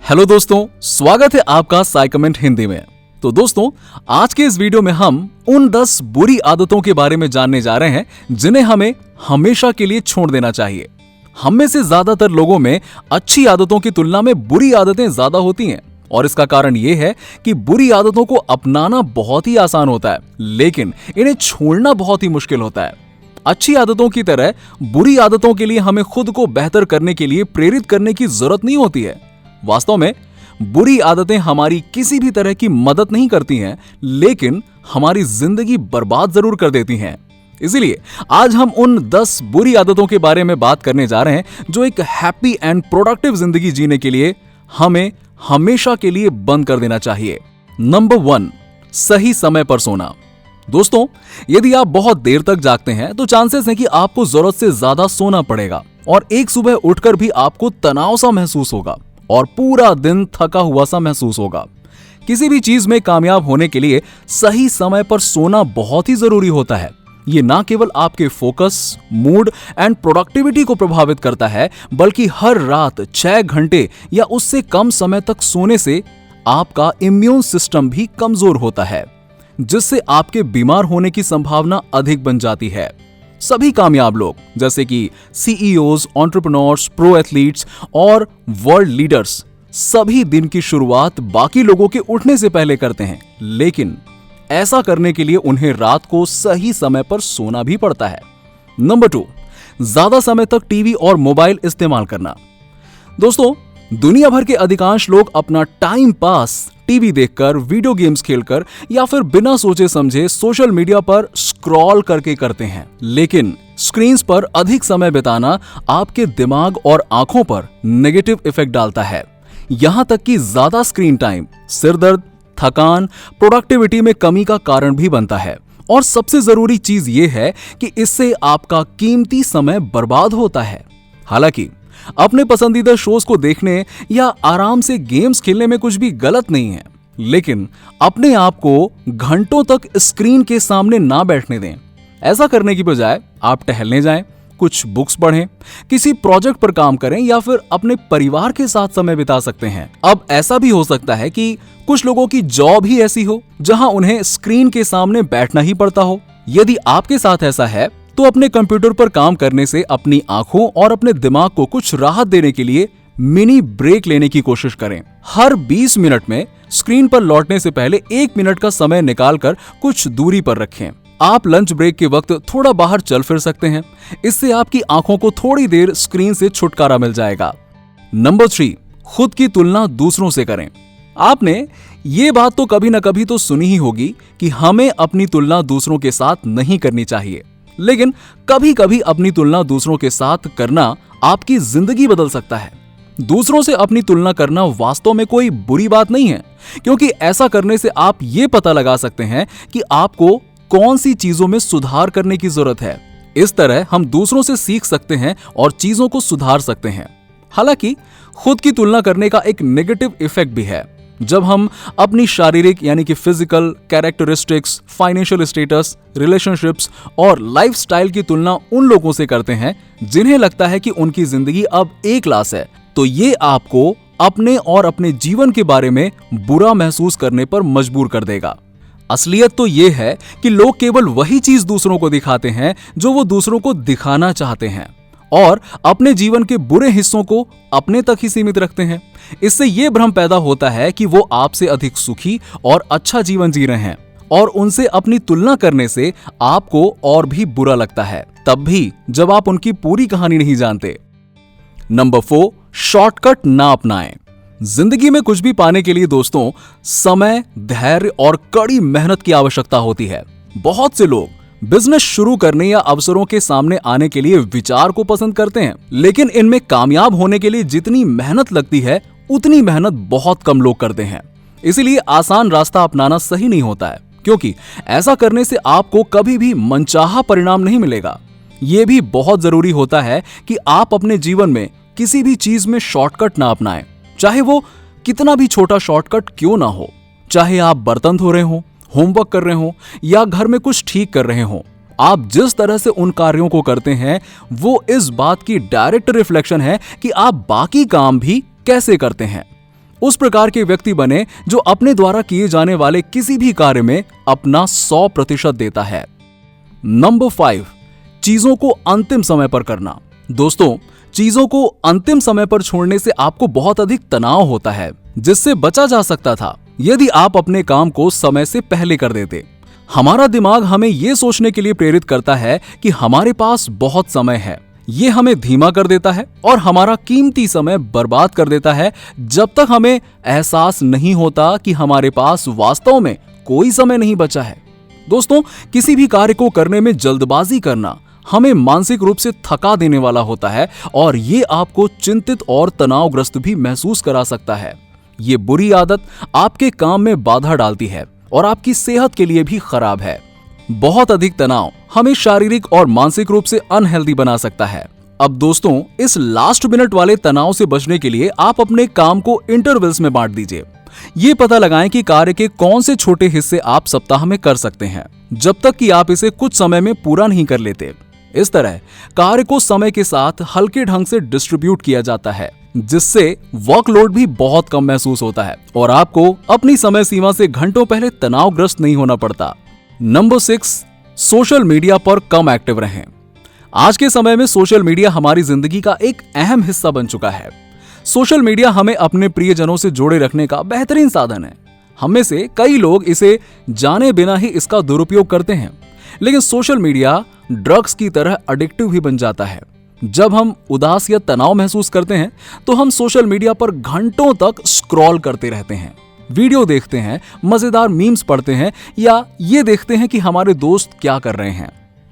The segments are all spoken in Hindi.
हेलो दोस्तों, स्वागत है आपका साई कमेंट हिंदी में। तो दोस्तों, आज के इस वीडियो में हम उन 10 बुरी आदतों के बारे में जानने जा रहे हैं जिन्हें हमें हमेशा के लिए छोड़ देना चाहिए। हम में से ज्यादातर लोगों में अच्छी आदतों की तुलना में बुरी आदतें ज्यादा होती हैं और इसका कारण यह है कि बुरी आदतों को अपनाना बहुत ही आसान होता है, लेकिन इन्हें छोड़ना बहुत ही मुश्किल होता है। अच्छी आदतों की तरह बुरी आदतों के लिए हमें खुद को बेहतर करने के लिए प्रेरित करने की जरूरत नहीं होती है। वास्तव में बुरी आदतें हमारी किसी भी तरह की मदद नहीं करती हैं, लेकिन हमारी जिंदगी बर्बाद जरूर कर देती हैं। इसीलिए आज हम उन 10 बुरी आदतों के बारे में बात करने जा रहे हैं जो एक हैप्पी एंड प्रोडक्टिव जिंदगी जीने के लिए हमें हमेशा के लिए बंद कर देना चाहिए। नंबर 1, सही समय पर सोना। दोस्तों, यदि आप बहुत देर तक जागते हैं तो चांसेस है कि आपको जरूरत से ज्यादा सोना पड़ेगा और एक सुबह उठकर भी आपको तनाव सा महसूस होगा और पूरा दिन थका हुआ सा महसूस होगा। किसी भी चीज में कामयाब होने के लिए सही समय पर सोना बहुत ही जरूरी होता है। ये ना केवल आपके फोकस, मूड एंड प्रोडक्टिविटी को प्रभावित करता है, बल्कि हर रात 6 घंटे या उससे कम समय तक सोने से आपका इम्यून सिस्टम भी कमजोर होता है, जिससे आपके बीमार होने की संभावना अधिक बन जाती है। सभी कामयाब लोग जैसे कि सीईओज, एंटरप्रेन्योर्स, प्रो एथलीट्स और वर्ल्ड लीडर्स सभी दिन की शुरुआत बाकी लोगों के उठने से पहले करते हैं, लेकिन ऐसा करने के लिए उन्हें रात को सही समय पर सोना भी पड़ता है। नंबर 2, ज्यादा समय तक टीवी और मोबाइल इस्तेमाल करना। दोस्तों, दुनिया भर के अधिकांश लोग अपना टाइम पास टीवी देखकर, वीडियो गेम्स खेलकर या फिर बिना सोचे समझे सोशल मीडिया पर स्क्रॉल करके करते हैं। लेकिन स्क्रीन्स पर अधिक समय बिताना आपके दिमाग और आंखों पर नेगेटिव इफेक्ट डालता है। यहां तक कि ज्यादा स्क्रीन टाइम सिरदर्द, थकान, प्रोडक्टिविटी में कमी का कारण भी बनता है। और सबसे जरूरी चीज यह है कि इससे आपका कीमती समय बर्बाद होता है। हालांकि अपने पसंदीदा शोज को देखने या आराम से गेम्स खेलने में कुछ भी गलत नहीं है, लेकिन अपने आप को घंटों तक स्क्रीन के सामने ना बैठने दें। ऐसा करने की बजाय आप टहलने जाएं, कुछ बुक्स पढ़ें, किसी प्रोजेक्ट पर काम करें या फिर अपने परिवार के साथ समय बिता सकते हैं। अब ऐसा भी हो सकता है कि कुछ लोगों की जॉब ही ऐसी हो जहां उन्हें स्क्रीन के सामने बैठना ही पड़ता हो। यदि आपके साथ ऐसा है तो अपने कंप्यूटर पर काम करने से अपनी आंखों और अपने दिमाग को कुछ राहत देने के लिए मिनी ब्रेक लेने की कोशिश करें। हर 20 मिनट में स्क्रीन पर लौटने से पहले 1 मिनट का समय निकालकर कुछ दूरी पर रखें। आप लंच ब्रेक के वक्त थोड़ा बाहर चल फिर सकते हैं। इससे आपकी आंखों को थोड़ी देर स्क्रीन से छुटकारा मिल जाएगा। नंबर 3, खुद की तुलना दूसरों से करें। आपने ये बात तो कभी ना कभी तो सुनी ही होगी कि हमें अपनी तुलना दूसरों के साथ नहीं करनी चाहिए, लेकिन कभी कभी अपनी तुलना दूसरों के साथ करना आपकी जिंदगी बदल सकता है। दूसरों से अपनी तुलना करना वास्तव में कोई बुरी बात नहीं है, क्योंकि ऐसा करने से आप ये पता लगा सकते हैं कि आपको कौन सी चीजों में सुधार करने की जरूरत है। इस तरह हम दूसरों से सीख सकते हैं और चीजों को सुधार सकते हैं। हालांकि खुद की तुलना करने का एक नेगेटिव इफेक्ट भी है। जब हम अपनी शारीरिक यानी कि physical characteristics, financial status, relationships और लाइफस्टाइल की तुलना उन लोगों से करते हैं जिन्हें लगता है कि उनकी जिंदगी अब ए क्लास है, तो ये आपको अपने और अपने जीवन के बारे में बुरा महसूस करने पर मजबूर कर देगा। असलियत तो ये है कि लोग केवल वही चीज दूसरों को दिखाते हैं जो वो दूसरों को दिखाना चाहते हैं और अपने जीवन के बुरे हिस्सों को अपने तक ही सीमित रखते हैं। इससे यह भ्रम पैदा होता है कि वो आपसे अधिक सुखी और अच्छा जीवन जी रहे हैं और उनसे अपनी तुलना करने से आपको और भी बुरा लगता है, तब भी जब आप उनकी पूरी कहानी नहीं जानते। नंबर 4, शॉर्टकट ना अपनाएं। जिंदगी में कुछ भी पाने के लिए दोस्तों समय, धैर्य और कड़ी मेहनत की आवश्यकता होती है। बहुत से लोग बिजनेस शुरू करने या अवसरों के सामने आने के लिए विचार को पसंद करते हैं, लेकिन इनमें कामयाब होने के लिए जितनी मेहनत लगती है उतनी मेहनत बहुत कम लोग करते हैं। इसीलिए आसान रास्ता अपनाना सही नहीं होता है, क्योंकि ऐसा करने से आपको कभी भी मनचाहा परिणाम नहीं मिलेगा। यह भी बहुत जरूरी होता है कि आप अपने जीवन में किसी भी चीज में शॉर्टकट ना अपनाएं, चाहे वो कितना भी छोटा शॉर्टकट क्यों ना हो। चाहे आप बर्तन धो रहे हो, होमवर्क कर रहे हो या घर में कुछ ठीक कर रहे हो, आप जिस तरह से उन कार्यों को करते हैं वो इस बात की डायरेक्ट रिफ्लेक्शन है कि आप बाकी काम भी कैसे करते हैं। उस प्रकार के व्यक्ति बने जो अपने द्वारा किए जाने वाले किसी भी कार्य में अपना 100% देता है। नंबर 5, चीजों को अंतिम समय पर करना। दोस्तों, चीजों को अंतिम समय पर छोड़ने से आपको बहुत अधिक तनाव होता है, जिससे बचा जा सकता था यदि आप अपने काम को समय से पहले कर देते। हमारा दिमाग हमें यह सोचने के लिए प्रेरित करता है कि हमारे पास बहुत समय है। ये हमें धीमा कर देता है और हमारा कीमती समय बर्बाद कर देता है, जब तक हमें एहसास नहीं होता कि हमारे पास वास्तव में कोई समय नहीं बचा है। दोस्तों, किसी भी कार्य को करने में जल्दबाजी करना हमें मानसिक रूप से थका देने वाला होता है और ये आपको चिंतित और तनावग्रस्त भी महसूस करा सकता है। ये बुरी आदत आपके काम में बाधा डालती है और आपकी सेहत के लिए भी खराब है। बहुत अधिक तनाव हमें शारीरिक और मानसिक रूप से अनहेल्दी बना सकता है। अब दोस्तों, इस लास्ट मिनट वाले तनाव से बचने के लिए आप अपने काम को इंटरवल्स में बांट दीजिए। ये पता लगाएं कि कार्य के कौन से छोटे हिस्से आप सप्ताह में कर सकते हैं, जब तक कि आप इसे कुछ समय में पूरा नहीं कर लेते। इस तरह कार्य को समय के साथ हल्के ढंग से डिस्ट्रीब्यूट किया जाता है, जिससे वर्कलोड भी बहुत कम महसूस होता है और आपको अपनी समय सीमा से घंटों पहले तनावग्रस्त नहीं होना पड़ता। नंबर 6, सोशल मीडिया पर कम एक्टिव रहें। आज के समय में सोशल मीडिया हमारी जिंदगी का एक अहम हिस्सा बन चुका है। सोशल मीडिया हमें अपने प्रियजनों से जोड़े रखने का बेहतरीन साधन है। हम में से कई लोग इसे जाने बिना ही इसका दुरुपयोग करते हैं, लेकिन सोशल मीडिया ड्रग्स की तरह एडिक्टिव भी बन जाता है। जब हम उदास या तनाव महसूस करते हैं तो हम सोशल मीडिया पर घंटों तक स्क्रॉल करते रहते हैं, वीडियो देखते हैं, मजेदार मीम्स पढ़ते हैं या ये देखते हैं कि हमारे दोस्त क्या कर रहे हैं।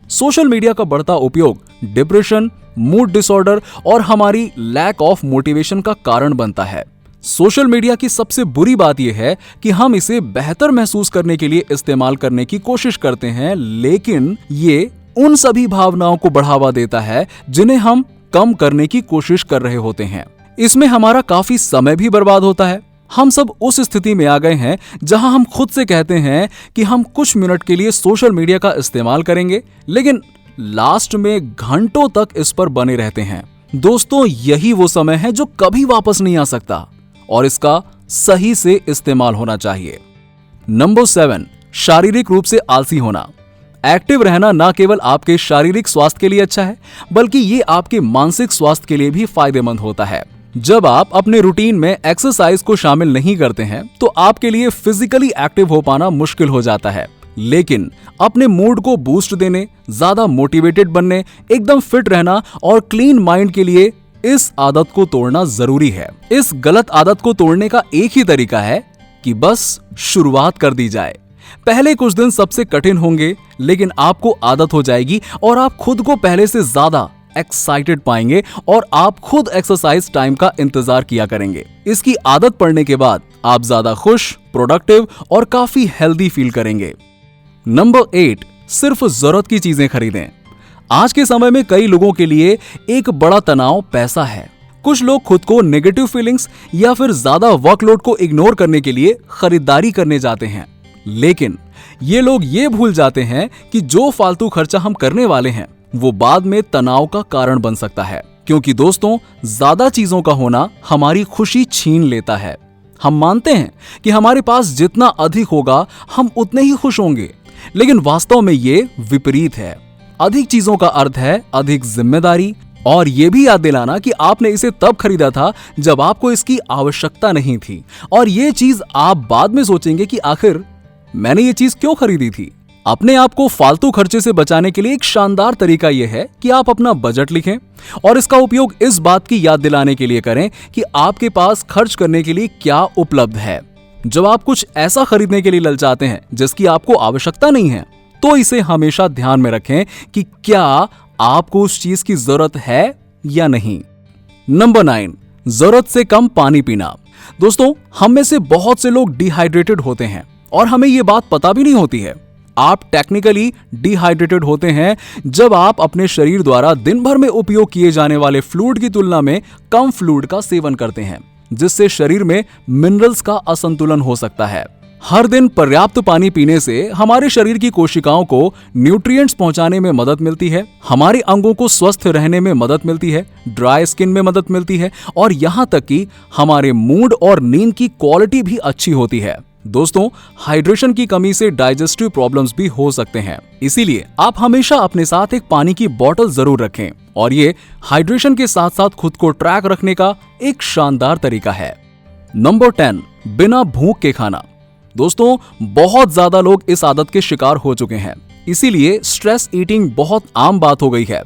सोशल मीडिया का बढ़ता उपयोग डिप्रेशन, मूड डिसऑर्डर और हमारी लैक ऑफ मोटिवेशन का कारण बनता है। सोशल मीडिया की सबसे बुरी बात यह है कि हम इसे बेहतर महसूस करने के लिए इस्तेमाल करने की कोशिश करते हैं, लेकिन ये उन सभी भावनाओं को बढ़ावा देता है जिन्हें हम कम करने की कोशिश कर रहे होते हैं। इसमें हमारा काफी समय भी बर्बाद होता है। हम सब उस स्थिति में आ गए हैं जहां हम खुद से कहते हैं कि हम कुछ मिनट के लिए सोशल मीडिया का इस्तेमाल करेंगे, लेकिन लास्ट में घंटों तक इस पर बने रहते हैं। दोस्तों, यही वो समय है जो कभी वापस नहीं आ सकता और इसका सही से इस्तेमाल होना चाहिए। नंबर 7, शारीरिक रूप से आलसी होना। एक्टिव रहना न केवल आपके शारीरिक स्वास्थ्य के लिए अच्छा है, बल्कि ये आपके मानसिक स्वास्थ्य के लिए भी फायदेमंद होता है। जब आप अपने रूटीन में एक्सरसाइज को शामिल नहीं करते हैं तो आपके लिए फिजिकली एक्टिव हो पाना मुश्किल हो जाता है, लेकिन अपने मूड को बूस्ट देने, ज्यादा मोटिवेटेड बनने, एकदम फिट रहना और क्लीन माइंड के लिए इस आदत को तोड़ना जरूरी है। इस गलत आदत को तोड़ने का एक ही तरीका है कि बस शुरुआत कर दी जाए। पहले कुछ दिन सबसे कठिन होंगे, लेकिन आपको आदत हो जाएगी और आप खुद को पहले से ज्यादा एक्साइटेड पाएंगे और आप खुद एक्सरसाइज टाइम का इंतजार किया करेंगे। इसकी आदत पड़ने के बाद आप ज्यादा खुश, प्रोडक्टिव और काफी हेल्दी फील करेंगे। नंबर 8, सिर्फ जरूरत की चीजें खरीदें। आज के समय में कई लोगों के लिए एक बड़ा तनाव पैसा है। कुछ लोग खुद को नेगेटिव फीलिंग्स या फिर ज्यादा वर्कलोड को इग्नोर करने के लिए खरीदारी करने जाते हैं, लेकिन ये लोग ये भूल जाते हैं कि जो फालतू खर्चा हम करने वाले हैं वो बाद में तनाव का कारण बन सकता है। क्योंकि दोस्तों, ज्यादा चीजों का होना हमारी खुशी छीन लेता है। हम मानते हैं कि हमारे पास जितना अधिक होगा हम उतने ही खुश होंगे, लेकिन वास्तव में ये विपरीत है। अधिक चीजों का अर्थ है अधिक जिम्मेदारी और ये भी याद दिलाना कि आपने इसे तब खरीदा था जब आपको इसकी आवश्यकता नहीं थी, और ये चीज आप बाद में सोचेंगे कि आखिर मैंने ये चीज क्यों खरीदी थी। अपने आप को फालतू खर्चे से बचाने के लिए एक शानदार तरीका यह है कि आप अपना बजट लिखें और इसका उपयोग इस बात की याद दिलाने के लिए करें कि आपके पास खर्च करने के लिए क्या उपलब्ध है। जब आप कुछ ऐसा खरीदने के लिए ललचाते हैं जिसकी आपको आवश्यकता नहीं है, तो इसे हमेशा ध्यान में रखें कि क्या आपको उस चीज की जरूरत है या नहीं। नंबर 9, जरूरत से कम पानी पीना। दोस्तों, हम में से बहुत से लोग डिहाइड्रेटेड होते हैं और हमें ये बात पता भी नहीं होती है। आप टेक्निकली डिहाइड्रेटेड होते हैं जब आप अपने शरीर द्वारा दिन भर में उपयोग किए जाने वाले फ्लूइड की तुलना में कम फ्लूइड का सेवन करते हैं, जिससे शरीर में मिनरल्स का असंतुलन हो सकता है। हर दिन पर्याप्त पानी पीने से हमारे शरीर की कोशिकाओं को न्यूट्रिएंट्स पहुंचाने में मदद मिलती है, हमारे अंगों को स्वस्थ रहने में मदद मिलती है, ड्राई स्किन में मदद मिलती है और यहाँ तक कि हमारे मूड और नींद की क्वालिटी भी अच्छी होती है। दोस्तों, हाइड्रेशन की कमी से डाइजेस्टिव प्रॉब्लम्स भी हो सकते हैं, इसीलिए आप हमेशा अपने साथ एक पानी की बोतल जरूर रखें और ये हाइड्रेशन के साथ साथ खुद को ट्रैक रखने का एक शानदार तरीका है। नंबर 10, बिना भूख के खाना। दोस्तों, बहुत ज्यादा लोग इस आदत के शिकार हो चुके हैं, इसीलिए स्ट्रेस ईटिंग बहुत आम बात हो गई है।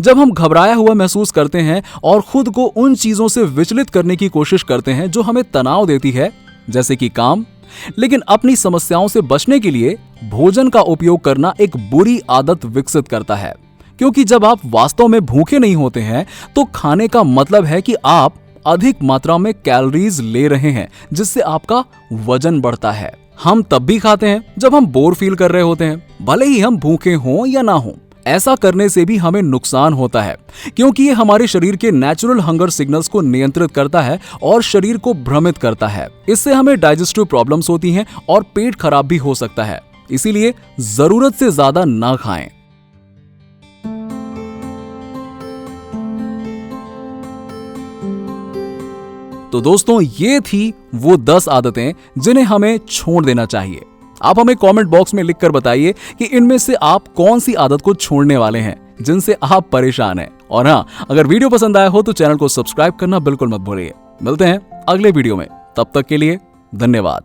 जब हम घबराया हुआ महसूस करते हैं और खुद को उन चीजों से विचलित करने की कोशिश करते हैं जो हमें तनाव देती है, जैसे कि काम, लेकिन अपनी समस्याओं से बचने के लिए भोजन का उपयोग करना एक बुरी आदत विकसित करता है, क्योंकि जब आप वास्तव में भूखे नहीं होते हैं तो खाने का मतलब है कि आप अधिक मात्रा में कैलोरीज ले रहे हैं, जिससे आपका वजन बढ़ता है। हम तब भी खाते हैं जब हम बोर फील कर रहे होते हैं, भले ही हम भूखे हों या ना हों। ऐसा करने से भी हमें नुकसान होता है, क्योंकि ये हमारे शरीर के नेचुरल हंगर सिग्नल्स को नियंत्रित करता है और शरीर को भ्रमित करता है। इससे हमें डाइजेस्टिव प्रॉब्लम्स होती हैं और पेट खराब भी हो सकता है, इसीलिए जरूरत से ज्यादा ना खाएं। तो दोस्तों, ये थी वो 10 आदतें जिन्हें हमें छोड़ देना चाहिए। आप हमें कमेंट बॉक्स में लिखकर बताइए कि इनमें से आप कौन सी आदत को छोड़ने वाले हैं जिनसे आप परेशान हैं। और हाँ, अगर वीडियो पसंद आया हो तो चैनल को सब्सक्राइब करना बिल्कुल मत भूलिए। मिलते हैं अगले वीडियो में, तब तक के लिए धन्यवाद।